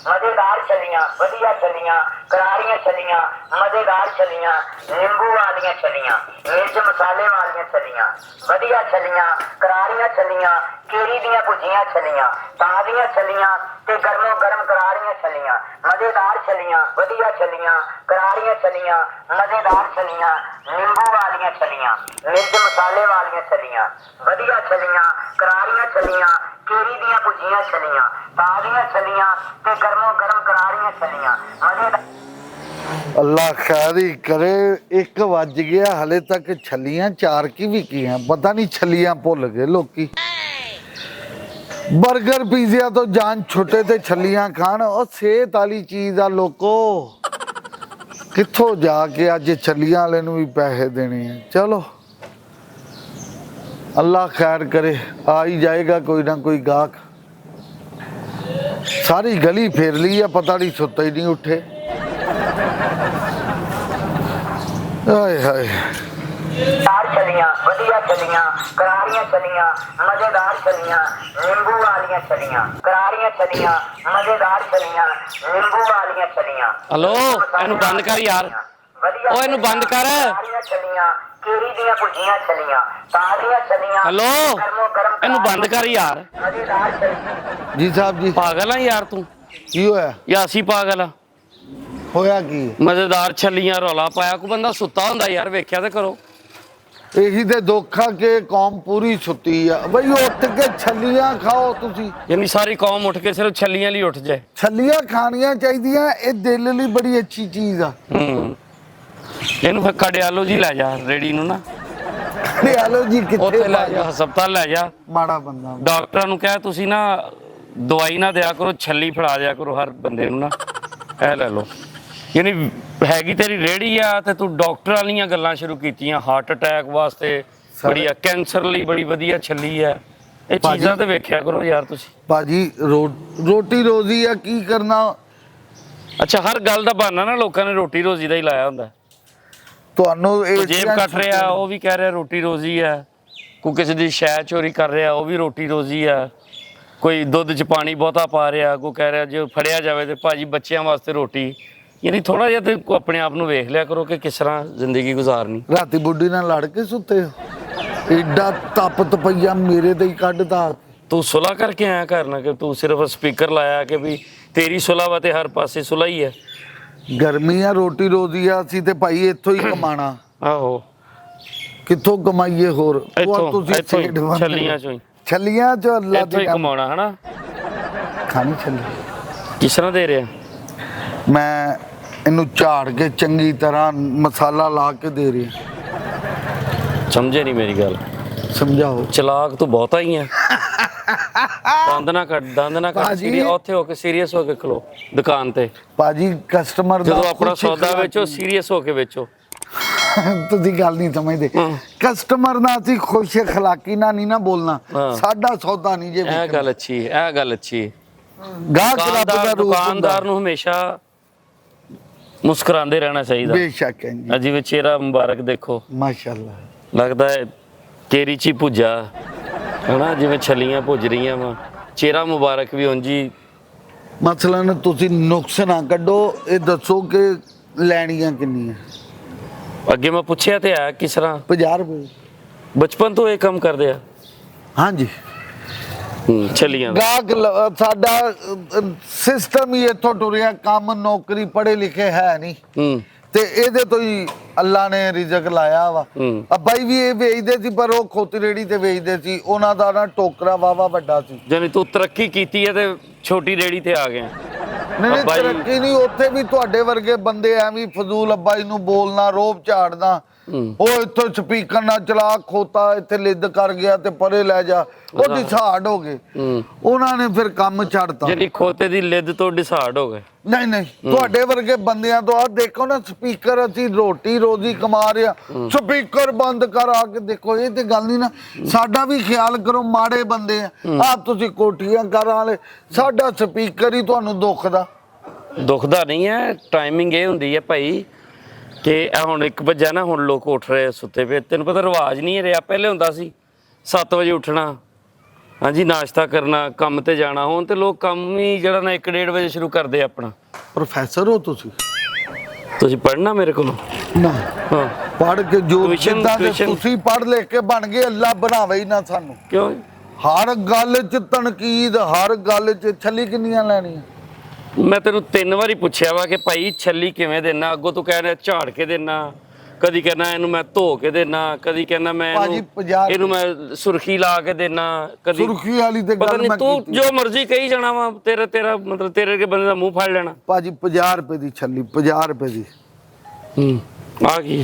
मजेदार छलियां वधिया छलियां करारियां छलियां मजेदार छलियां नींबू वालियां छलियां मिर्च मसाले वालियां छलियां वधिया छलियां करारियां छलियां केरी दियां भुजियां छलियां ताजियां छलियां ते गरमो गरम करारियां छलियां मजेदार छलियां वधिया छलियां करारियां छलियां मजेदार छलियां नींबू वालियां छलियां मिर्च मसाले वालियां छलियां वधिया छलियां करारियां छलियां केरी दियां भुजियां छलियां ताजियां छलियां ते गरमो गरम करारियां छलियां मजेदार। अल्लाह खैर ही करे। 1 बज गया हले तक छलियां 4 की भी की हैं, पता नहीं छलियां भुल गए लोग। बर्गर पीजिया तो जान छुटे ते छलियां खान और सेहत वाली चीज आ लोको कित्थों जाके अज छलियां वाले नूं भी पैसे देने हैं। चलो अल्लाह खैर करे, आ ही जाएगा कोई ना कोई गाहक। सारी गली फेर ली है, पता नहीं सुत्ते ही नहीं उठे। हाय हाय छलियां वधिया छलियां करारियां छलियां मजेदार छलियां नींबू वालियां छलियां करारियां छलियां मजेदार छलियां नींबू वालियां छलियां। हेलो ਇਹਨੂੰ ਬੰਦ ਕਰ ਯਾਰ, ਓਏ ਇਹਨੂੰ ਬੰਦ ਕਰ। छलियां केरी दियां भुजियां छलियां ताजियां छलियां हेलो गरमो गरम ਇਹਨੂੰ ਬੰਦ ਕਰ ਯਾਰ। मजेदार छलियां। जी साहब जी ਪਾਗਲ ਆ ਯਾਰ ਤੂੰ की होया ਜਾਂ ਅਸੀਂ ਪਾਗਲ ਆ? होया की ਮਜ਼ੇਦਾਰ ਛੱਲੀਆਂ ਰੌਲਾ ਪਾਇਆ, ਕੋਈ ਬੰਦਾ ਸੁੱਤਾ ਹੁੰਦਾ ਯਾਰ, ਵੇਖਿਆ ਤੇ ਕਰੋ। यही ते दुखा के कौम पूरी सुती है बई उठ के छलियां खाओ तुसी। ਯਾਨੀ ਸਾਰੀ ਕੌਮ ਉੱਠ ਕੇ ਸਿਰਫ ਛੱਲੀਆਂ ਲਈ ਉੱਠ ਜਾਏ। छलियां खानियां चाहिए, ये दिल ਲਈ बड़ी अच्छी चीज आ। ਇਹਨੂੰ ਫਿਰ ਕੜਿਆਲੋ ਜੀ ਲੈ ਜਾ ਰੇੜੀ ਨੂੰ ਨਾ, हलो जी ਉੱਥੇ किथे ਲੈ ਜਾ, ਹਸਪਤਾਲ ਲੈ ਜਾ। माड़ा बंदा ਡਾਕਟਰਾਂ ਨੂੰ ਕਹਿ ਤੁਸੀਂ ਨਾ ਦਵਾਈ ਨਾ ਦਿਆ ਕਰੋ, ਛੱਲੀ ਫੜਾ ਦਿਆ ਕਰੋ ਹਰ ਬੰਦੇ ਨੂੰ ਨਾ, ਇਹ ਲੈ ਲਓ। ਯਾਨੀ ਹੈਗੀ ਤੇਰੀ ਰੇੜੀ ਆ ਤੇ ਤੂੰ ਡਾਕਟਰ ਵਾਲੀਆਂ ਗੱਲਾਂ ਸ਼ੁਰੂ ਕੀਤੀਆਂ, ਹਾਰਟ ਅਟੈਕ ਵਾਸਤੇ ਬੜੀ ਆ, ਕੈਂਸਰ ਲਈ ਬੜੀ ਵਧੀਆ ਛੱਲੀ ਆ। ਇਹ ਚੀਜ਼ਾਂ ਤੇ ਵੇਖਿਆ ਕਰੋ ਯਾਰ ਤੁਸੀਂ। भाजी रोटी रोजी है की करना। ਅੱਛਾ ਹਰ ਗੱਲ ਦਾ ਬਹਾਨਾ ਨਾ ਲੋਕਾਂ ਨੇ ਰੋਟੀ ਰੋਜ਼ੀ ਦਾ ਹੀ ਲਾਇਆ ਹੁੰਦਾ। ਤੁਹਾਨੂੰ ਕੋਈ ਜੇਬ ਕੱਟ ਰਿਹਾ ਉਹ ਵੀ ਕਹਿ ਰਿਹਾ ਰੋਟੀ ਰੋਜ਼ੀ ਆ, ਕੋਈ ਕਿਸੇ ਦੀ ਸ਼ੈ ਚੋਰੀ ਕਰ ਰਿਹਾ ਉਹ ਵੀ ਰੋਟੀ ਰੋਜ਼ੀ ਆ, ਕੋਈ ਦੁੱਧ 'ਚ ਪਾਣੀ ਬਹੁਤਾ ਪਾ ਰਿਹਾ, ਕੋਈ ਕਹਿ ਰਿਹਾ ਜੇ ਫੜਿਆ ਜਾਵੇ ਤੇ ਭਾਜੀ ਬੱਚਿਆਂ ਵਾਸਤੇ ਰੋਟੀ। ਯਾਨੀ ਥੋੜਾ ਜਿਹਾ ਤੇ ਆਪਣੇ ਆਪ ਨੂੰ ਵੇਖ ਲਿਆ ਕਰੋ ਕਿ ਕਿਸ ਤਰ੍ਹਾਂ ਜ਼ਿੰਦਗੀ ਗੁਜ਼ਾਰਨੀ। ਰਾਤੀ ਬੁੱਢੀ ਨਾਲ ਲੜ ਕੇ ਸੁੱਤੇ ਹੋ, ਏਡਾ ਤਪ ਤਪਈਆ ਮੇਰੇ ਤੇ ਹੀ ਕੱਢਦਾ। ਤੂੰ ਸੁਲਾ ਕਰਕੇ ਆਇਆ ਕਰਨਾ ਕਿ ਤੂੰ ਸਿਰਫ ਸਪੀਕਰ ਲਾਇਆ ਕਿ ਵੀ ਤੇਰੀ ਸੁਲਾ ਵਾ ਤੇ ਹਰ ਪਾਸੇ ਸੁਲਾ ਹੀ ਹੈ। ਗਰਮੀ ਆ, ਰੋਟੀ ਰੋਜ਼ੀ ਆ, ਅਸੀਂ ਤੇ ਭਾਈ ਇੱਥੋਂ ਹੀ ਕਮਾਣਾ। ਆਹੋ ਕਿੱਥੋਂ ਕਮਾਈਏ ਹੋਰ? ਇੱਥੋਂ ਛੱਲੀਆਂ ਚੋਂ ਹੀ, ਛੱਲੀਆਂ ਚੋਂ ਅੱਲਾ ਇੱਥੋਂ ਹੀ ਦੀ ਕਮਾਉਣਾ ਹਨਾ। ਖਾਣੀ ਛੱਲੀ ਕਿਸ ਤਰ੍ਹਾਂ ਦੇ ਰਿਹਾ? ਮੈਂ ਇਹਨੂੰ ਝਾੜ ਕੇ ਚੰਗੀ ਤਰ੍ਹਾਂ ਮਸਾਲਾ ਲਾ ਕੇ ਦੇ ਰਿਹਾ। ਸਮਝੇ ਨਹੀਂ ਮੇਰੀ ਗੱਲ? ਸਮਝਾਓ। ਚਲਾਕ ਤੂੰ ਬਹੁਤਾ ਹੀ ਹੈ। ਦੰਦ ਨਾ ਕੱਢ ਉੱਥੇ ਹੋ ਕੇ ਸੀਰੀਅਸ ਹੋ ਕੇ ਖਲੋ ਦੁਕਾਨ ਤੇ। ਭਾਜੀ ਕਸਟਮਰ ਦਾ ਜਦੋਂ ਆਪਣਾ ਸੌਦਾ ਵੇਚੋ ਸੀਰੀਅਸ ਹੋ ਕੇ ਵੇਚੋ। ਤੁਸੀਂ ਗੱਲ ਨਹੀਂ ਸਮਝਦੇ। ਕਸਟਮਰ ਨਾਲ ਅਸੀਂ ਖੁਸ਼ ਅਖਲਾਕੀ ਨਾਲ ਨਹੀਂ ਨਾ ਬੋਲਣਾ, ਸਾਡਾ ਸੌਦਾ ਨਹੀਂ ਜੇ ਇਹ ਗੱਲ ਅੱਛੀ ਹੈ, ਇਹ ਗੱਲ ਅੱਛੀ ਹੈ। ਗਾਹਕ ਰੱਬ ਦਾ ਰੂਪ ਦੁਕਾਨਦਾਰ ਨੂੰ ਹਮੇਸ਼ਾ ਮੁਸਕਰਾਉਂਦੇ ਰਹਿਣਾ ਚਾਹੀਦਾ। ਬੇਸ਼ੱਕ ਹੈ ਜੀ। ਅਜੀ ਵਿੱਚ ਚਿਹਰਾ ਮੁਬਾਰਕ ਦੇਖੋ, ਮਾਸ਼ਾਅੱਲਾ ਲੱਗਦਾ ਹੈ ਕੇਰੀ ਚ ਭੁੱਜਾ ਹਨਾ, ਜਿਵੇਂ ਛੱਲੀਆਂ ਭੁੱਜ ਰਹੀਆਂ ਵਾ। ਚਿਹਰਾ ਮੁਬਾਰਕ ਵੀ ਉਂਝੀ। ਮਸਲਨ ਤੁਸੀਂ ਨੁਕਸ ਨਾ ਕੱਢੋ, ਇਹ ਦੱਸੋ ਕਿ ਲੈਣੀਆਂ ਕਿੰਨੀਆਂ? ਅੱਗੇ ਮੈਂ ਪੁੱਛਿਆ ਤੇ ਆ ਕਿਸ ਤਰ੍ਹਾਂ 50 ਰੁਪਏ। ਬਚਪਨ ਤੋਂ ਇਹ ਕੰਮ ਕਰਦੇ ਆ? ਹਾਂਜੀ ਛੱਲੀਆਂ ਦਾ ਗਾਹਕ ਸਾਡਾ ਸਿਸਟਮ ਹੀ ਇੱਥੋਂ ਟੁਰਿਆ। ਕੰਮ ਨੌਕਰੀ ਪੜ੍ਹੇ ਲਿਖੇ ਹੈ ਨਹੀਂ ਤੇ ਇਹਦੇ ਤੋਂ ਹੀ ਅੱਲਾ ਨੇ ਰਿਜ਼ਕ ਲਾਇਆ ਵਾ। ਅੱਬਾਈ ਵੀ ਇਹ ਵੇਚਦੇ ਸੀ ਪਰ ਉਹ ਖੋਤੀ ਰੇੜੀ ਤੇ ਵੇਚਦੇ ਸੀ, ਉਹਨਾਂ ਦਾ ਨਾ ਟੋਕਰਾ ਵਾਵਾ ਵੱਡਾ ਸੀ। ਜਾਨੀ ਤੂੰ ਤਰੱਕੀ ਕੀਤੀ ਹੈ ਤੇ ਛੋਟੀ ਰੇੜੀ ਤੇ ਆ ਗਿਆ। ਨਹੀਂ ਤਰੱਕੀ ਨਹੀਂ, ਉੱਥੇ ਵੀ ਤੁਹਾਡੇ ਵਰਗੇ ਬੰਦੇ ਐਵੇਂ ਫਜ਼ੂਲ ਅੱਬਾਈ ਨੂੰ ਬੋਲਣਾ, ਰੋਬ ਝਾੜਨਾ। ਉਹ ਇੱਥੋਂ ਸਪੀਕਰ ਨਾਲ ਚਲਾ ਖੋਤਾ ਇੱਥੇ ਲਿੱਦ ਕਰ ਗਿਆ ਤੇ ਪਰੇ ਲੈ ਜਾ, ਉਹ ਡਿਸਾਰਡ ਹੋ ਗਏ। ਉਹਨਾਂ ਨੇ ਫਿਰ ਕੰਮ ਛੱਡਤਾ। ਜਿਹੜੀ ਖੋਤੇ ਦੀ ਲਿੱਦ ਤੋਂ ਡਿਸਾਰਡ ਹੋ ਗਏ। ਨਹੀਂ ਨਹੀਂ, ਤੁਹਾਡੇ ਵਰਗੇ ਬੰਦਿਆਂ ਤੋਂ ਆ ਦੇਖੋ ਨਾ, ਸਪੀਕਰ ਅਸੀਂ ਰੋਟੀ ਰੋਜ਼ੀ ਕਮਾ ਰਿਹਾ, ਸਪੀਕਰ ਬੰਦ ਕਰ ਆ ਕੇ ਦੇਖੋ। ਇਹ ਤੇ ਗੱਲ ਨਹੀਂ ਨਾ, ਸਾਡਾ ਵੀ ਖਿਆਲ ਕਰੋ, ਮਾੜੇ ਬੰਦੇ ਆ। ਆਪ ਤੁਸੀਂ ਕੋਠੀਆਂ ਕਰ ਵਾਲੇ, ਸਾਡਾ ਸਪੀਕਰ ਹੀ ਤੁਹਾਨੂੰ ਦੁਖਦਾ। ਦੁਖਦਾ ਨਹੀਂ ਹੈ, ਟਾਈਮਿੰਗ ਇਹ ਹੁੰਦੀ ਹੈ ਭਾਈ ਕਿ ਇਹ ਹੁਣ 1 ਵਜੇ ਨਾ, ਹੁਣ ਲੋਕ ਉੱਠ ਰਹੇ ਸੁੱਤੇ ਪਏ। ਤੈਨੂੰ ਪਤਾ ਰਿਵਾਜ ਨਹੀਂ ਰਿਹਾ, ਪਹਿਲੇ ਹੁੰਦਾ ਸੀ 7 ਵਜੇ ਉੱਠਣਾ, ਹਾਂਜੀ ਨਾਸ਼ਤਾ ਕਰਨਾ, ਕੰਮ ਤੇ ਜਾਣਾ। ਹੁਣ ਤੇ ਲੋਕ ਕੰਮ ਹੀ ਜਿਹੜਾ ਨਾ 1-1:30 ਵਜੇ ਸ਼ੁਰੂ ਕਰਦੇ ਆ ਆਪਣਾ। ਪ੍ਰੋਫੈਸਰ ਹੋ ਤੁਸੀਂ? ਤੁਸੀਂ ਪੜ੍ਹਨਾ ਮੇਰੇ ਕੋਲੋਂ? ਨਾ, ਹਾਂ। ਪੜ੍ਹ ਕੇ ਜੋ Tuition- ਜਿੱਦਾਂ ਦੇ tuition- ਤੁਸੀਂ ਪੜ੍ਹ ਲਿਖ ਕੇ ਬਣ ਗਏ, ਅੱਲਾ ਬਣਾਵੇ ਹੀ ਨਾ ਸਾਨੂੰ। ਕਿਉਂ? ਹਰ ਗੱਲ 'ਚ ਤਨਕੀਦ, ਹਰ ਗੱਲ 'ਚ ਛੱਲੀ ਕਿੰਨੀਆਂ ਲੈਣੀਆਂ? ਮੈਂ ਤੈਨੂੰ 3 ਵਾਰੀ ਪੁੱਛਿਆ ਵਾ ਕਿ ਭਾਈ ਛੱਲੀ ਕਿਵੇਂ ਦੇਣਾ, ਅੱਗੋਂ ਤੂੰ ਕਹਿ ਰਿਹਾ ਝਾੜ ਕੇ ਦੇਣਾ, ਕਦੀ ਕਹਿੰਦਾ ਇਹਨੂੰ ਮੈਂ ਧੋ ਕੇ ਦੇਣਾ, ਕਦੀ ਕਹਿੰਦਾ ਮੈਂ ਭਾਜੀ, ਇਹਨੂੰ ਮੈਂ ਸੁਰਖੀ ਲਾ ਕੇ ਦੇਣਾ, ਕਦੀ ਸੁਰਖੀ ਵਾਲੀ ਤੇ ਪਤਾ ਗੱਲ ਨਹੀਂ ਮੈਂ ਤੂੰ ਕੀਤੀ। ਜੋ ਮਰਜ਼ੀ ਕਹੀ ਜਾਣਾ ਵਾ। ਤੇਰਾ ਮਤਲਬ ਤੇਰੇ ਕੇ ਬੰਦੇ ਦਾ ਮੂੰਹ ਫੜ ਲੈਣਾ। ਭਾਜੀ 50 ਰੁਪਏ ਦੀ ਛੱਲੀ, 50 ਰੁਪਏ ਦੀ। ਆ ਗਈ।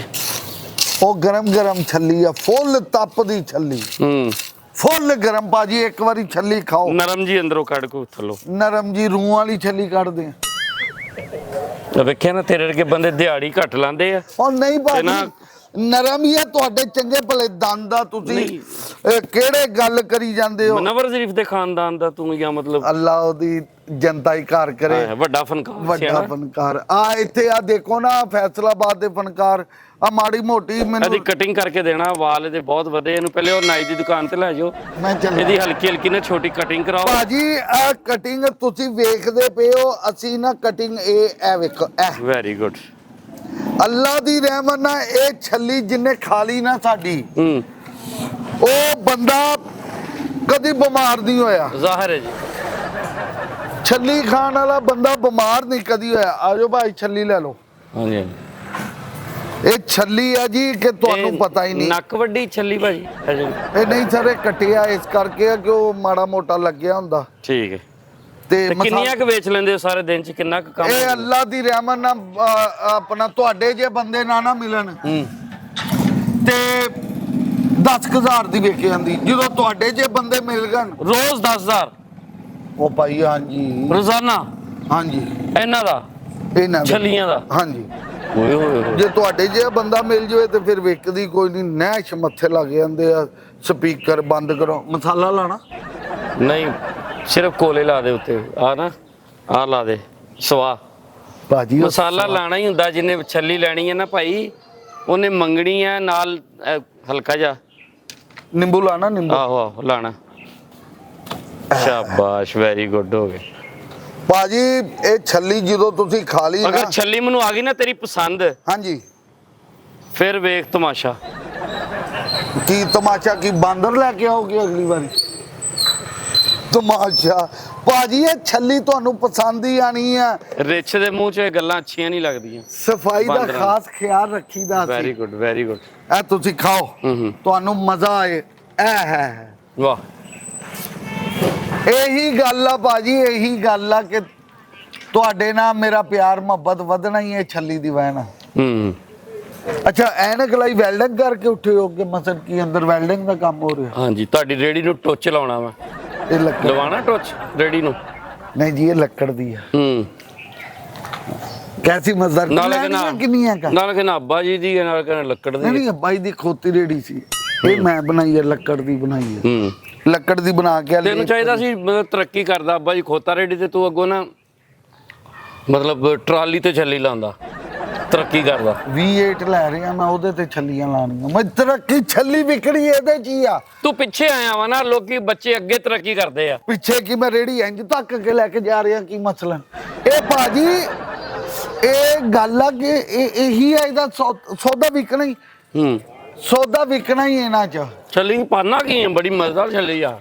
ਉਹ ਗਰਮ ਗਰਮ ਛੱਲੀ ਆ, ਫੁੱਲ ਤਪ ਦੀ ਛੱਲੀ, ਫੁੱਲ ਗਰਮ। ਭਾਜੀ ਇੱਕ ਵਾਰੀ ਛੱਲੀ ਖਾਓ, ਨਰਮ ਜੀ ਅੰਦਰੋਂ ਕੱਢ ਕੋ ਥੱਲੋਂ। ਨਰਮ ਜੀ ਰੂਹ ਵਾਲੀ ਛੱਲੀ ਕੱਢਦੇ ਆ। ਵੇਖਿਆ ਨਾ ਤੇਰੇ ਵਰਗੇ ਬੰਦੇ ਦਿਹਾੜੀ ਘੱਟ ਲਾਉਂਦੇ ਆ। ਉਹ ਨਹੀਂ ਭਾਜੀ, ਨਾ- ਨਰਮ ਹੀ ਆ ਤੁਹਾਡੇ ਚੰਗੇ ਭਲੇ ਦੰਦ ਆ। ਤੁਸੀਂ ਨਹੀਂ। ਕਿਹੜੇ ਗੱਲ ਕਰੀ ਜਾਂਦੇ ਹੋ? ਮਨਵਰ ਸ਼ਰੀਫ ਦੇ ਖਾਨਦਾਨ ਦਾ ਤੂੰ ਜਾਂ ਮਤਲਬ ਅੱਲਾ ਉਹਦੀ ਜਨਤਾ ਹੀ ਘਰ ਕਰੇ। ਵੱਡਾ ਫਨਕਾਰ ਸੀ ਵੱਡਾ ਨਾ। ਫਨਕਾਰ ਆ ਇੱਥੇ ਆ ਦੇਖੋ ਨਾ, ਫੈਸਲਾਬਾਦ ਦੇ ਫਨਕਾਰ ਆ ਮਾੜੀ ਮੋਟੀ ਇਹਦੀ ਮੈਨੂੰ ਕਟਿੰਗ ਕਰਕੇ ਦੇਣਾ। ਵਾਲ ਇਹਦੇ ਬਹੁਤ ਵਧੇ। ਇਹਨੂੰ ਪਹਿਲੇ ਉਹ ਨਾਈ ਦੀ ਦੁਕਾਨ ਤੇ ਲੈ ਜਾਓ, ਮੈਂ ਚੱਲ ਇਹਦੀ ਹਲਕੀ ਹਲਕੀ ਨਾ ਛੋਟੀ ਕਟਿੰਗ ਕਰਾਓ। ਭਾਜੀ ਆ ਕਟਿੰਗ ਤੁਸੀਂ ਵੇਖਦੇ ਪਏ ਹੋ, ਅਸੀਂ ਨਾ ਕਟਿੰਗ ਇਹ ਵੇਖੋ ਇਹ ਵੈਰੀ ਗੁੱਡ। ਅੱਲਾ ਦੀ ਰਹਿਮਤ ਨਾਲ ਇਹ ਛੱਲੀ ਜਿੰਨੇ ਖਾ ਲਈ ਨਾ ਸਾਡੀ, ਉਹ ਬੰਦਾ ਕਦੀ ਬਿਮਾਰ ਨਹੀਂ ਹੋਇਆ। ਜ਼ਾਹਿਰ ਹੈ ਜੀ। ਛੱਲੀ ਖਾਣ ਵਾਲਾ ਬੰਦਾ ਬਿਮਾਰ ਨਹੀਂ ਕਦੀ ਹੋਇਆ। ਆਜੋ ਭਾਈ ਛੱਲੀ ਲੈ ਲਓ। ਹਾਂਜੀ ਹਾਂਜੀ। ਇਹ ਛੱਲੀ ਆ ਜੀ ਕਿ ਤੁਹਾਨੂੰ ਇਹ ਪਤਾ ਹੀ ਨਹੀਂ। ਨੱਕ ਵੱਡੀ ਛੱਲੀ ਭਾਜੀ ਹੈ ਜੀ। ਇਹ ਨਹੀਂ ਸਰ, ਇਹ ਕੱਟਿਆ ਇਸ ਕਰਕੇ ਆ ਕਿ ਉਹ ਮਾੜਾ ਮੋਟਾ ਲੱਗਿਆ ਹੁੰਦਾ। ਠੀਕ ਹੈ। ਤੇ ਤੇ ਕਿੰਨੀਆਂ ਕੁ ਵੇਚ ਲੈਂਦੇ ਹੋ ਸਾਰੇ ਦਿਨ ਚ? ਕਿੰਨਾ ਕੁ ਕੰਮ ਇਹ ਹੁੰਦਾ? ਅੱਲਾ ਦੀ ਰਹਿਮਤ ਨਾਲ ਆਪਣਾ ਤੁਹਾਡੇ ਜੇ ਬੰਦੇ ਨਾ ਮਿਲਣ ਤੇ 10,000 ਦੀ ਵੇਚ ਜਾਂਦੀ। ਜਦੋਂ ਤੁਹਾਡੇ ਜੇ ਬੰਦੇ ਮਿਲ ਗਏ ਰੋਜ਼ 10,000 ਉਹ ਭਾਈ, ਹਾਂਜੀ ਰੋਜ਼ਾਨਾ ਹਾਂਜੀ, ਇਹਨਾਂ ਦਾ ਇਹਨਾਂ ਦਾ। ਛੱਲੀਆਂ ਦਾ। ਹਾਂਜੀ, ਓਏ ਹੋਏ ਹੋਏ। ਜੇ ਤੁਹਾਡੇ ਜੇ ਬੰਦਾ ਮਿਲ ਜਾਵੇ ਤੇ ਫਿਰ ਵਿਕਦੀ ਕੋਈ ਨਹੀਂ। ਨੈਸ਼ ਮੱਥੇ ਲੱਗ ਜਾਂਦੇ ਆ। ਸਪੀਕਰ ਬੰਦ ਕਰੋ। ਮਸਾਲਾ ਲਾਣਾ? ਨਹੀਂ, ਸਿਰਫ ਕੋਲੇ ਲਾ ਦੇ ਉੱਤੇ। ਆ ਨਾ, ਆ ਲਾ ਦੇ ਸਵਾ। ਭਾਜੀ ਉਹ ਮਸਾਲਾ ਲਾਣਾ ਹੀ ਹੁੰਦਾ। ਜਿਹਨੇ ਛੱਲੀ ਲੈਣੀ ਹੈ ਨਾ ਭਾਈ, ਉਹਨੇ ਮੰਗਣੀ ਹੈ ਨਾਲ ਹਲਕਾ ਜਿਹਾ ਨਿੰਬੂ ਲਾਣਾ? ਨਿੰਬੂ ਆਹੋ ਆਹੋ ਲਾਣਾ। ਸ਼ਾਬਾਸ਼, ਵੈਰੀ ਗੁੱਡ ਹੋ ਗਏ ਭਾਜੀ। ਇਹ ਛੱਲੀ ਜਦੋਂ ਤੁਸੀਂ ਖਾ ਲਈ ਨਾ, ਅਗਰ ਛੱਲੀ ਮੈਨੂੰ ਆ ਗਈ ਨਾ ਤੇਰੀ ਪਸੰਦ, ਹਾਂਜੀ, ਫਿਰ ਵੇਖ ਤਮਾਸ਼ਾ। ਕੀ ਤਮਾਸ਼ਾ? ਕੀ ਬਾਂਦਰ ਲੈ ਕੇ ਆਓਗੇ ਅਗਲੀ ਵਾਰੀ? ਤਮਾਸ਼ਾ ਭਾਜੀ, ਇਹ ਛੱਲੀ ਤੁਹਾਨੂੰ ਪਸੰਦ ਹੀ ਆਣੀ ਆ। ਰਿਛ ਦੇ ਮੂੰਹ 'ਚ ਇਹ ਗੱਲਾਂ ਅੱਛੀਆਂ ਨਹੀਂ ਲੱਗਦੀਆਂ। ਸਫਾਈ ਦਾ ਬਾਂਦਰਾਂ। ਖਾਸ ਖਿਆਲ ਰੱਖੀਦਾ ਸੀ। Very good, very good. ਇਹ ਤੁਸੀਂ ਖਾਓ, ਤੁਹਾਨੂੰ ਮਜ਼ਾ ਆਏ। ਇਹ ਹੈ, ਵਾਹ। ਇਹੀ ਗੱਲ ਆ ਭਾਜੀ, ਇਹੀ ਗੱਲ ਆ ਕਿ ਤੁਹਾਡੇ ਨਾਲ ਮੇਰਾ ਪਿਆਰ ਮੁਹੱਬਤ ਵਧਣਾ ਹੀ ਹੈ ਛੱਲੀ ਦੀ ਵਜ੍ਹਾ ਨਾਲ। ਅੱਛਾ, ਐਨਕ ਲਾਈ ਵੈਲਡਿੰਗ ਕਰਕੇ ਉੱਠੇ ਹੋ ਕਿ ਮਸਲ ਕੀ ਅੰਦਰ ਵੈਲਡਿੰਗ ਦਾ ਕੰਮ ਹੋ ਰਿਹਾ? ਹਾਂਜੀ, ਤੁਹਾਡੀ ਰੇੜੀ ਨੂੰ ਟੁੱਚ ਲਾਉਣਾ ਵਾ। ਇਹ ਲੱਕੜ ਲਵਾਣਾ ਟੁੱਚ ਰੇੜੀ ਨੂੰ? ਨਹੀਂ ਜੀ, ਇਹ ਲੱਕੜ ਦੀ ਆ। ਹੂੰ। ਕੈਸੀ ਮਜ਼ਦਾਰ ਨਾਲ ਕਿੰਨੀਆਂ ਕਾ? ਨਾਲ ਕਹਿੰਦਾ ਅੱਬਾ ਜੀ ਦੀ, ਨਾਲ ਕਹਿੰਦਾ ਲੱਕੜ ਨਹੀਂ ਦੀ। ਨਹੀਂ, ਬਾਈ ਦੀ ਖੋਤੀ ਰੇੜੀ ਸੀ। ਇਹ ਮੈਂ ਬਣਾਈ ਹੈ, ਲੱਕੜ ਦੀ ਬਣਾਈ ਹੈ। ਹੂੰ। ਲੱਕੜ ਦੀ ਬਣਾ ਕੇ ਤੈਨੂੰ ਚਾਹੀਦਾ ਸੀ ਮਤਲਬ ਤਰੱਕੀ ਕਰਦਾ ਅੱਬਾ ਜੀ ਖੋਤਾ ਰੇੜੀ ਤੇ, ਤੂੰ ਅੱਗੋਂ ਨਾ ਮਤਲਬ ਟਰਾਲੀ ਤੇ ਛੱਲੀ ਲਾਉਂਦਾ, ਤਰੱਕੀ ਕਰਦਾ। V8 ਲੈ ਰਿਹਾ ਮੈਂ, ਉਹਦੇ ਤੇ ਛੱਲੀਆਂ ਲਾਣੀਆਂ। ਮੈਂ ਤਰੱਕੀ ਛੱਲੀ ਵਿਕਣੀ ਇਹਦੇ ਚ ਹੀ ਆ। ਤੂੰ ਪਿੱਛੇ ਆਇਆ ਵਾ ਨਾ, ਲੋਕੀ ਬੱਚੇ ਅੱਗੇ ਤਰੱਕੀ ਕਰਦੇ ਆ। ਪਿੱਛੇ ਕੀ ਮੈਂ ਰੇੜੀ ਇੰਜ ਧੱਕ ਕੇ ਲੈ ਕੇ ਜਾ ਰਿਹਾ, ਕੀ ਮਸਲਾ? ਇਹ ਭਾਜੀ ਇਹ ਗੱਲ ਆ ਕਿ ਇਹੀ ਆ, ਇਹਦਾ ਸੌਦਾ ਵਿਕਣਾ ਹੀ। ਸੌਦਾ ਵਿਕਣਾ ਹੀ ਇਹਨਾਂ ਚ। ਛੱਲੀ ਪਾਣਾ ਕੀ ਹੈ? ਬੜੀ ਮਜ਼ੇਦਾਰ ਛੱਲੀ ਆ।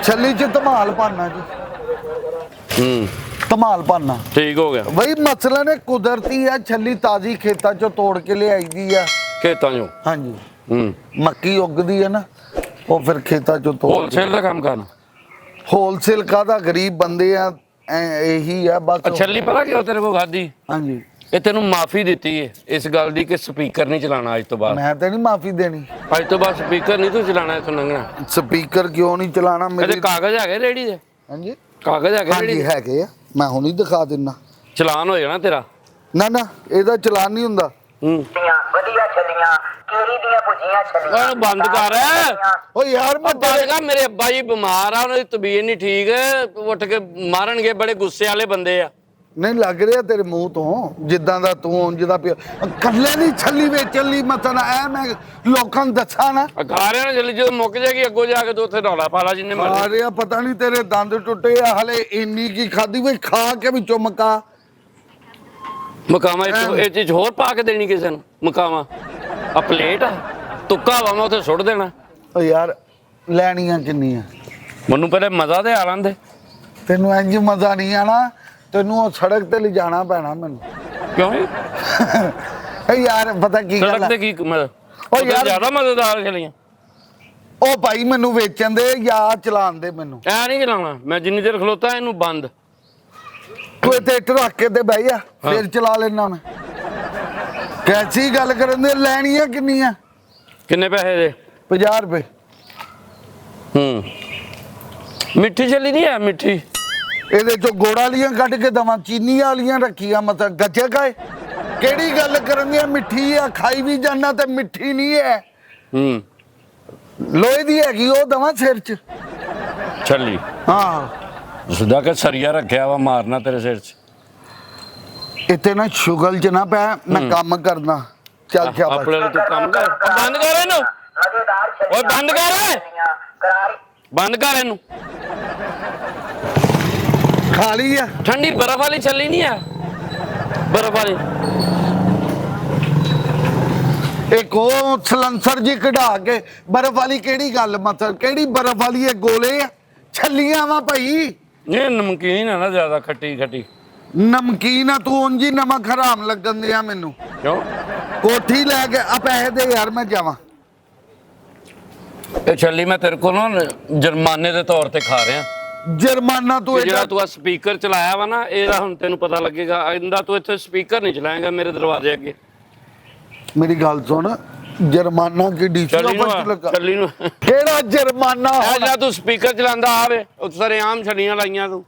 ਛੱਲੀ ਚ ਧਮਾਲ ਪਾਣਾ ਜੀ। ਧਮਾਲ ਪਾਣਾ। ਠੀਕ ਹੋ ਗਿਆ ਬਈ, ਮਸਲਾ ਨੇ ਕੁਦਰਤੀ ਆ। ਛੱਲੀ ਤਾਜ਼ੀ ਖੇਤਾਂ ਚੋਂ ਤੋੜ ਕੇ ਲਿਆਈਦੀ ਆ। ਖੇਤਾਂ ਚੋਂ? ਹਾਂਜੀ। ਮੱਕੀ ਉੱਗਦੀ ਆ ਨਾ, ਉਹ ਫਿਰ ਖੇਤਾਂ ਚੋਂ ਤੋੜ। ਹੋਲਸੇਲ ਦਾ ਕੰਮ ਕਰਨਾ? ਹੋਲਸੇਲ ਕਾਹਦਾ, ਗਰੀਬ ਬੰਦੇ ਆ, ਇਹੀ ਆ ਬਸ। ਛੱਲੀ ਪਤਾ ਕਿਉਂ ਤੇਰੇ ਕੋਲ ਖਾਦੀ? ਹਾਂਜੀ। ਇਹ ਤੈਨੂੰ ਮਾਫੀ ਦਿੱਤੀ ਹੈ ਇਸ ਗੱਲ ਦੀ ਕਿ ਸਪੀਕਰ ਨਹੀਂ ਚਲਾਣਾ ਅੱਜ ਤੋਂ ਬਾਅਦ। ਮੈਂ ਤਾਂ ਨਹੀਂ ਮਾਫੀ ਦੇਣੀ। ਅੱਜ ਤੋਂ ਬਾਅਦ ਸਪੀਕਰ ਨਹੀਂ ਤੂੰ ਚਲਾਣਾ, ਇੱਥੋਂ ਲੰਘਣਾ। ਸਪੀਕਰ ਕਿਉਂ ਨਹੀਂ ਚਲਾਣਾ? ਇਹਦੇ ਕਾਗਜ਼ ਹੈਗੇ ਰੇੜੀ ਦੇ? ਹਾਂਜੀ, ਕਾਗਜ਼ ਹੈਗੇ ਰੇੜੀ ਹਾਂਜੀ ਦੇ? ਹੈਗੇ ਆ, ਮੈਂ ਹੁਣੀ ਦਿਖਾ ਦਿੰਨਾ। ਚਲਾਨ ਹੋ ਜਾਣਾ ਤੇਰਾ। ਨਾ ਨਾ, ਇਹਦਾ ਚਲਾਨ ਨਹੀਂ ਹੁੰਦਾ। ਵਧੀਆ ਛੱਲੀਆਂ, ਕੇਰੀ ਦੀਆਂ ਭੁਜੀਆਂ ਛੱਲੀਆਂ। ਓਏ ਬੰਦ ਕਰ। ਓ ਯਾਰ ਮੈਂ ਬੰਦ ਕਰ, ਮੇਰੇ ਅੱਬਾ ਜੀ ਬਿਮਾਰ ਆ, ਉਹਨਾਂ ਦੀ ਤਬੀਅਤ ਨਹੀਂ ਠੀਕ, ਉੱਠ ਕੇ ਮਾਰਨਗੇ, ਬੜੇ ਗੁੱਸੇ ਵਾਲੇ ਬੰਦੇ ਆ। ਨਹੀਂ ਲੱਗ ਰਿਹਾ ਤੇਰੇ ਮੂੰਹ ਤੋਂ ਜਿੱਦਾਂ ਦਾ ਤੂੰ ਜਿਹਦਾ ਪਿਆ ਕੱਲੇ ਦੀ ਛੱਲੀ ਵੇਚਣ ਲਈ ਮਤਲਬ ਐ ਮੈਂ ਲੋਕਾਂ ਨੂੰ ਦੱਸਾਂ ਨਾ ਖਾ ਰਿਹਾ ਨਾ ਜਲਦੀ ਜਦੋਂ ਮੁੱਕ ਜਾਏਗੀ ਅੱਗੋਂ ਜਾ ਕੇ ਤੂੰ ਉੱਥੇ ਰੌਲਾ ਪਾ ਲਾ ਜਿੰਨੇ ਆ ਮਰਜ਼ੀ ਰਿਹਾ ਪਤਾ ਨਹੀਂ ਤੇਰੇ ਦੰਦ ਟੁੱਟੇ ਆ ਹਲੇ ਇੰਨੀ ਕੀ ਖਾਦੀ ਵੇ ਖਾ ਕੇ ਵਿੱਚੋਂ ਮਕਾ ਮਕਾਵਾਂ ਇਹ ਚੀਜ਼ ਹੋਰ ਪਾ ਕੇ ਦੇਣੀ ਕਿਸੇ ਨੂੰ ਮਕਾਵਾਂ ਆ ਪਲੇਟ ਤੁੱਕਾ ਵਾ ਮੈਂ ਉੱਥੇ ਸੁੱਟ ਦੇਣਾ ਓ ਯਾਰ ਲੈਣੀਆਂ ਕਿੰਨੀਆਂ ਮੈਨੂੰ ਪਹਿਲੇ ਮਜ਼ਾ ਤੇ ਆ ਲੈਂਦੇ ਤੈਨੂੰ ਇੰਜ ਮਜ਼ਾ ਨਹੀਂ ਆਣਾ ਤੈਨੂੰ ਉਹ ਸੜਕ ਤੇ ਲਿਜਾਣਾ ਪੈਣਾ ਮੈਨੂੰ ਕਿਉਂ ਏ ਯਾਰ ਪਤਾ ਕੀ ਗੱਲ ਸੜਕ ਆ ਤੇ ਕੀ ਉਹ ਯਾਰ ਜ਼ਿਆਦਾ ਮਜ਼ੇਦਾਰ ਚਲੀਆਂ ਉਹ ਭਾਈ ਮੈਨੂੰ ਵੇਚਣ ਦੇ ਜਾਂ ਚਲਾਣ ਦੇ ਮੈਨੂੰ ਐ ਨਹੀਂ ਚਲਾਉਣਾ ਮੈਂ ਜਿੰਨੀ ਦੇਰ ਖਲੋਤਾ ਇਹਨੂੰ ਬੰਦ ਤੂੰ ਇੱਥੇ ਇੱਟ ਰੱਖ ਕੇ ਤੇ ਬਹਿ ਜਾ ਫਿਰ ਚਲਾ ਲੈਣਾ ਮੈਂ ਕੈਸੀ ਗੱਲ ਕਰਨ ਦੇ ਲੈਣੀਆਂ ਕਿੰਨੀਆਂ ਕਿੰਨੇ ਪੈਸੇ ਦੇ 50 ਰੁਪਏ ਮਿੱਠੀ ਚੱਲੀ ਨਹੀਂ ਆ ਮਿੱਠੀ ਇਹਦੇ ਚੋਂ ਗੋੜ ਵਾਲੀਆਂ ਕੱਢ ਕੇ ਦਵਾਂ ਚੀਨੀ ਵਾਲੀਆਂ ਰੱਖੀਆਂ ਮਤਲਬ ਗੱਜੇ ਕਾਏ ਕਿਹੜੀ ਗੱਲ ਕਰਨ ਦੀ ਮਿੱਠੀ ਆ ਖਾਈ ਵੀ ਜਾਣਾ ਤੇ ਮਿੱਠੀ ਨਹੀਂ ਹੈ ਲੋਹੇ ਦੀ ਹੈਗੀ ਉਹ ਦਵਾਂ ਸਿਰ 'ਚ ਚੱਲੀ ਹਾਂ ਸੁਦਾ ਕੇ ਸਰੀਆ ਰੱਖਿਆ ਵਾ ਮਾਰਨਾ ਤੇਰੇ ਸਿਰ 'ਚ ਇੱਥੇ ਨਾ ਸ਼ੁਗਲ 'ਚ ਨਾ ਪੈ ਮੈਂ ਕੰਮ ਕਰਨਾ ਚੱਲ ਸ਼ਾਬਾਸ਼ ਆਪਣੇ ਲਈ ਤੂੰ ਕੰਮ ਕਰ ਬੰਦ ਕਰ ਇਹਨੂੰ ਮਜ਼ੇਦਾਰ ਛੱਲੀਆਂ ਓਏ ਬੰਦ ਕਰ ਛੱਲੀਆਂ, ਕਰਾਰੀ ਬੰਦ ਕਰ ਇਹਨੂੰ ਖਾ ਲਈ ਆ ਠੰਡੀ ਬਰਫ਼ ਵਾਲੀ ਚੱਲੀ ਨਹੀਂ ਆ ਬਰਫ਼ ਵਾਲੀ ਇੱਕ ਉਹ ਸਲੰਸਰ ਜੀ ਕਢਾ ਕੇ ਬਰਫ਼ ਵਾਲੀ ਕਿਹੜੀ ਗੱਲ ਮਤਲਬ ਕਿਹੜੀ ਬਰਫ਼ ਵਾਲੀ ਇਹ ਗੋਲੇ ਆ ਛੱਲੀਆਂ ਵਾ ਭਾਈ ਇਹ ਨਮਕੀਨ ਆ ਨਾ ਜ਼ਿਆਦਾ ਖੱਟੀ ਖੱਟੀ ਨਮਕੀਨ ਆ ਤੂੰ ਉਂਝ ਹੀ ਨਮਕ ਹਰਾਮ ਲੱਗਣ ਦਿਆ ਮੈਨੂੰ ਕਿਉਂ ਕੋਠੀ ਲੈ ਕੇ ਆ ਪੈਸੇ ਦੇ ਯਾਰ ਮੈਂ ਜਾਵਾਂ ਇਹ ਛੱਲੀ ਮੈਂ ਤੇਰੇ ਕੋਲ ਨਾ ਜੁਰਮਾਨੇ ਦੇ ਤੌਰ ਤੇ ਖਾ ਰਿਹਾ ਜੁਰਮਾਨਾ ਤੂੰ ਜਿਹੜਾ ਇਹਦਾ ਤੂੰ ਆ ਸਪੀਕਰ ਚਲਾਇਆ ਵਾ ਨਾ ਇਹਦਾ ਹੁਣ ਤੈਨੂੰ ਪਤਾ ਲੱਗੇਗਾ ਆਇੰਦਾ ਤੂੰ ਇੱਥੇ ਸਪੀਕਰ ਨਹੀਂ ਚਲਾਏਗਾ ਮੇਰੇ ਦਰਵਾਜ਼ੇ ਅੱਗੇ ਮੇਰੀ ਗੱਲ ਸੁਣ ਜੁਰਮਾਨਾ ਕੀ ਡੀਸੀ ਚੱਲੀ ਨੂੰ ਆਫਿਸ ਲੱਗਾ ਚੱਲੀ ਨੂੰ ਕਿਹੜਾ ਜੁਰਮਾਨਾ ਇਹ ਹੋਣਾ ਜਿਹੜਾ ਤੂੰ ਸਪੀਕਰ ਚਲਾਉਂਦਾ ਆਵੇ ਉਹ ਸਾਰੇ ਆਮ ਛੱਲੀਆਂ ਲਾਈਆਂ ਤੂੰ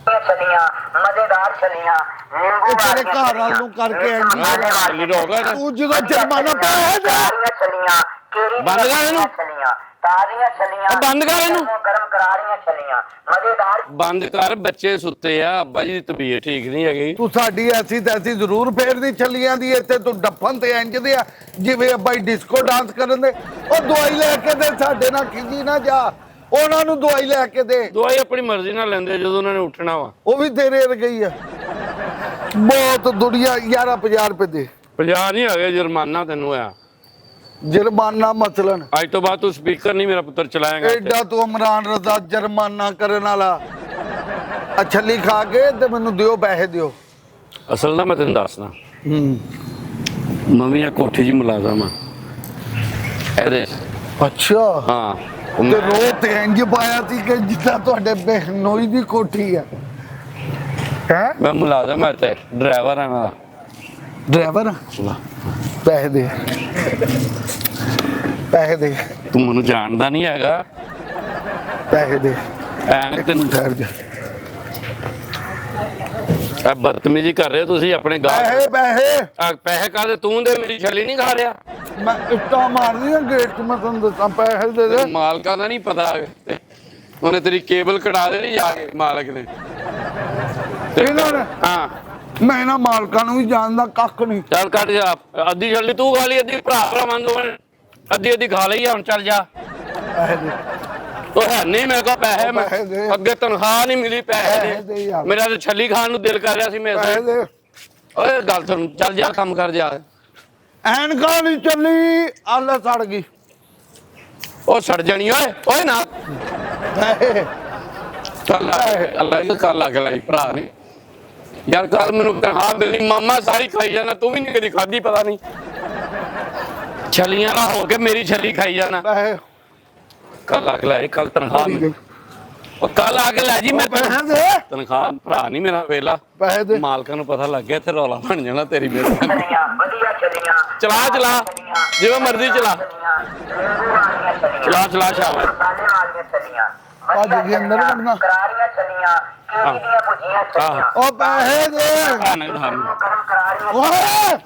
ਛੱਲੀਆਂ ਮਜ਼ੇਦਾਰ ਛੱਲੀਆਂ ਨਿੰਬੂ ਇਹ ਤੇਰੇ ਵਾਲੀਆਂ ਘਰ ਵਾਲ ਨੂੰ ਕਰਕੇ ਮਿਰਚ ਐਂਡੀ ਮਸਾਲੇ ਛੱਲੀ ਰੋਕ ਲੈ ਨਾ। ਤੂੰ ਜਦੋਂ ਜੁਰਮਾਨਾ ਪਾਇਆ ਜਾ ਤਾਜ਼ੀਆਂ ਛੱਲੀਆਂ ਕੇਰੀ ਬੰਦ ਕਰ ਇਹਨੂੰ। ਛੱਲੀਆਂ ਤਾਜ਼ੀਆਂ ਛੱਲੀਆਂ ਉਹ ਬੰਦ ਕਰ ਇਹਨੂੰ। ਗਰਮ ਕਰਾਰੀਆਂ ਛੱਲੀਆਂ ਮਜ਼ੇਦਾਰ ਬੰਦ ਕਰ ਬੱਚੇ ਸੁੱਤੇ ਆ ਅੱਬਾ ਜੀ ਦੀ ਤਬੀਅਤ ਠੀਕ ਨਹੀਂ ਹੈਗੀ ਤੂੰ ਸਾਡੀ ਐਸੀ ਤੈਸੀ ਜ਼ਰੂਰ ਫੇਰਦੀ ਚੱਲੀਆਂ ਦੀ ਇੱਥੇ ਤੂੰ ਡੱਫਣ ਤੇ ਇੰਜ ਦੇ ਆ ਜਿਵੇਂ ਬਾਈ ਡਿਸਕੋ ਡਾਂਸ ਕਰਨ ਦੇ ਉਹ ਦਵਾਈ ਲੈ ਕੇ ਦੇ ਸਾਡੇ ਨਾਲ ਖਿਜੀ ਨਾ ਜਾ ਉਹਨਾਂ ਨੂੰ ਦਵਾਈ ਲੈ ਕੇ ਦੇ ਦਵਾਈ ਆਪਣੀ ਮਰਜ਼ੀ ਨਾਲ ਲੈਂਦੇ ਜਦੋਂ ਉਹਨਾਂ ਨੇ ਉੱਠਣਾ ਵਾ ਉਹ ਵੀ ਤੇਰੇ ਵਰਗੀ ਆ ਬਹੁਤ ਦੁਨੀਆ 50 ਰੁਪਏ ਦੇ 50 ਨਹੀਂ ਹੈਗੇ ਜੁਰਮਾਨਾ ਤੈਨੂੰ ਆ ਜੁਰਮਾਨਾ ਮਸਲਨ ਅੱਜ ਤੋਂ ਬਾਅਦ ਤੂੰ ਸਪੀਕਰ ਨਹੀਂ ਮੇਰਾ ਪੁੱਤਰ ਚਲਾਏਗਾ ਐਡਾ ਤੂੰ ਇਮਰਾਨ ਰਜ਼ਾ ਜੁਰਮਾਨਾ ਕਰਨ ਵਾਲਾ ਛੱਲੀ ਖਾ ਕੇ ਤੇ ਮੈਨੂੰ ਦਿਓ ਪੈਸੇ ਦਿਓ ਅਸਲ ਨਾ ਮੈਂ ਤੈਨੂੰ ਦੱਸਦਾ ਨਵੀਂ ਕੋਠੀ ਜੀ ਮੁਲਾਜ਼ਮ ਆ ਇਹਦੇ ਅੱਛਾ ਹਾਂ ਤੇ ਰੋ ਤੇ ਇੰਜ ਪਾਇਆ ਸੀ ਕਿ ਜਿੱਦਾਂ ਤੁਹਾਡੇ ਬਹਿਨੋਈ ਦੀ ਕੋਠੀ ਆ ਹੈ ਮੈਂ ਮੁਲਾਜ਼ਮ ਆ ਤੇ ਡਰਾਈਵਰ ਆ ਮੈਂ ਡਰਾਈਵਰ ਪੈਸੇ ਦੇ ਪੈਸੇ ਦੇ ਤੂੰ ਮੈਨੂੰ ਜਾਣਦਾ ਨਹੀਂ ਹੈਗਾ ਪੈਸੇ ਦੇ ਐਂ ਤੈਨੂੰ ਠਹਿਰ ਜਾ ਆ ਬਦਤਮੀਜ਼ੀ ਕਰ ਰਹੇ ਹੋ ਤੁਸੀਂ ਆਪਣੇ ਗਾਹ ਪੈਸੇ ਪੈਸੇ ਆ ਪੈਸੇ ਕਾਹਦੇ ਤੂੰ ਦੇ ਮੇਰੀ ਛੱਲੀ ਨਹੀਂ ਖਾ ਰਿਹਾ ਮੈਂ ਇੱਟਾਂ ਮਾਰਨੀਆਂ ਗੇਟ 'ਚ ਮੈਂ ਤੁਹਾਨੂੰ ਦੱਸਾਂ ਪੈਸੇ ਦੇ ਦੇ ਮਾਲਕਾਂ ਦਾ ਨਹੀਂ ਪਤਾ ਉਹਨੇ ਤੇਰੀ ਕੇਬਲ ਕਢਾ ਦੇਣੀ ਜਾ ਕੇ ਮਾਲਕ ਨੇ ਇਹਨਾਂ ਨੇ ਹਾਂ ਮੈਂ ਇਹਨਾਂ ਮਾਲਕਾਂ ਨੂੰ ਵੀ ਜਾਣਦਾ ਕੱਖ ਨਹੀਂ ਚੱਲ ਕੱਟ ਜਾ ਅੱਧੀ ਛੱਲੀ ਤੂੰ ਖਾ ਲਈ ਅੱਧੀ ਭਰਾ ਮੰਨ ਦੋ ਅੱਧੀ ਅੱਧੀ ਖਾ ਲਈ ਹੁਣ ਚੱਲ ਜਾ ਪੈਸੇ ਦੇ ਉਹ ਹੈ ਨਹੀਂ ਮੇਰੇ ਕੋਲ ਪੈਸੇ ਮੈਂ ਪੈਸੇ ਦੇ। ਅੱਗੇ ਤਨਖਾਹ ਨਹੀਂ ਮਿਲੀ ਪੈਸੇ ਪੈਸੇ ਦੇ ਦੇ ਯਾਰ। ਮੇਰਾ ਤਾਂ ਛੱਲੀ ਖਾਣ ਨੂੰ ਦਿਲ ਕਰ ਰਿਹਾ ਸੀ ਮੈਂ ਪੈਸੇ ਦੇ ਓਏ ਗੱਲ ਸੁਣ ਚੱਲ ਜਾ ਕੰਮ ਕਰ ਜਾ ਐਨਕਾਂ ਨਹੀਂ ਚੱਲੀ ਆਲੇ ਸੜ ਗਈ ਉਹ ਸੜ ਜਾਣੀ ਓਏ ਓਏ ਨਾ ਪੈਸੇ ਚੱਲ ਅੱਲਾ ਇਹ ਕਰ ਲੱਗ ਲਈ ਭਰਾ ਨੇ ਯਾਰ ਕੱਲ ਮੈਨੂੰ ਤਨਖਾਹ ਮਿਲੀ ਮਾਮਾ ਸਾਰੀ ਖਾਈ ਜਾਣਾ ਤੂੰ ਵੀ ਨਹੀਂ ਕਦੀ ਖਾਧੀ ਪਤਾ ਨਹੀਂ ਛਲੀਆਂ ਨਾ ਹੋ ਕੇ ਮੇਰੀ ਛੱਲੀ ਖਾਈ ਜਾਣਾ ਪੈਸੇ ਕੱਲ ਆ ਕੇ ਲੈ ਕੱਲ ਤਨਖਾਹ ਉਹ ਕੱਲ ਆ ਕੇ ਲੈ ਜੀ ਮੈਂ ਪੈਸੇ ਦੇ ਤਨਖਾਹ ਭਰਾ ਨਹੀਂ ਮੇਰਾ ਵੇਲਾ ਪੈਸੇ ਦੇ ਮਾਲਕਾਂ ਨੂੰ ਪਤਾ ਲੱਗ ਗਿਆ ਇੱਥੇ ਰੌਲਾ ਬਣ ਜਾਣਾ ਤੇਰੀ ਮੇਰੇ ਛੱਲੀਆਂ ਵਧੀਆ ਛੱਲੀਆਂ ਚਲਾ ਜਿਵੇਂ ਮਰਜ਼ੀ ਚਲਾ ਨਿੰਬੂ ਵਾਲੀਆਂ ਛੱਲੀਆਂ ਚਲਾ ਚਲਾ ਸ਼ਾਬਾਸ਼ ਮਸਾਲੇ ਵਾਲੀਆਂ ਛੱਲੀਆਂ ਅੱਜ ਅੱਗੇ ਅੰਦਰ ਵੜਨਾ। ਕਰਾਰੀਆਂ ਛੱਲੀਆਂ ਕੇਰੀ ਦੀਆਂ ਭੁਜੀਆਂ ਛੱਲੀਆਂ ਉਹ ਪੈਸੇ ਦੇ ਆ ਨਾ ਗਰਮ ਕਰਾਰੀਆਂ ਓਏ